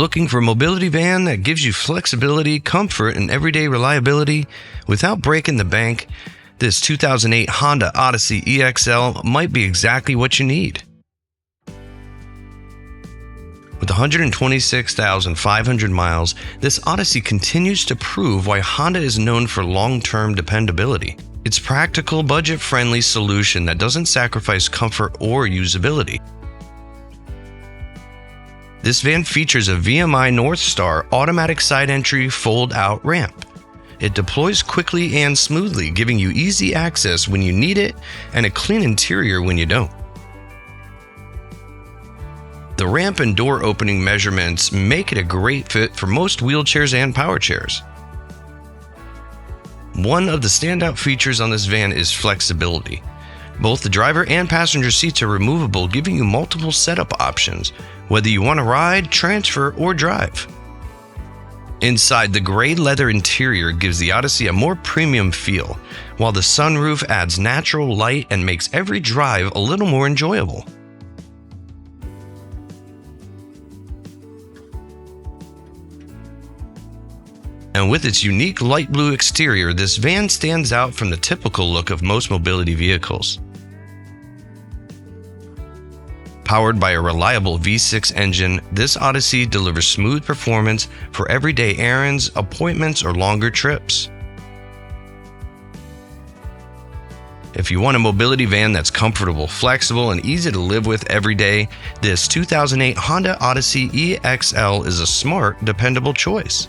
Looking for a mobility van that gives you flexibility, comfort, and everyday reliability without breaking the bank? This 2008 Honda Odyssey EXL might be exactly what you need. With 126,500 miles, this Odyssey continues to prove why Honda is known for long-term dependability. It's a practical, budget-friendly solution that doesn't sacrifice comfort or usability. This van features a VMI Northstar automatic side entry fold-out ramp. It deploys quickly and smoothly, giving you easy access when you need it and a clean interior when you don't. The ramp and door opening measurements make it a great fit for most wheelchairs and power chairs. One of the standout features on this van is flexibility. Both the driver and passenger seats are removable, giving you multiple setup options, whether you want to ride, transfer, or drive. Inside, the gray leather interior gives the Odyssey a more premium feel, while the sunroof adds natural light and makes every drive a little more enjoyable. And with its unique light blue exterior, this van stands out from the typical look of most mobility vehicles. Powered by a reliable V6 engine, this Odyssey delivers smooth performance for everyday errands, appointments, or longer trips. If you want a mobility van that's comfortable, flexible, and easy to live with every day, this 2008 Honda Odyssey EXL is a smart, dependable choice.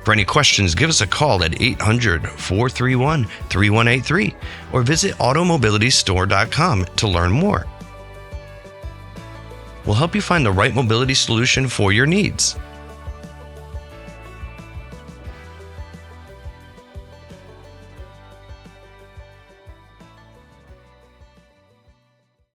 For any questions, give us a call at 800-431-3183 or visit automobilitystore.com to learn more. We'll help you find the right mobility solution for your needs.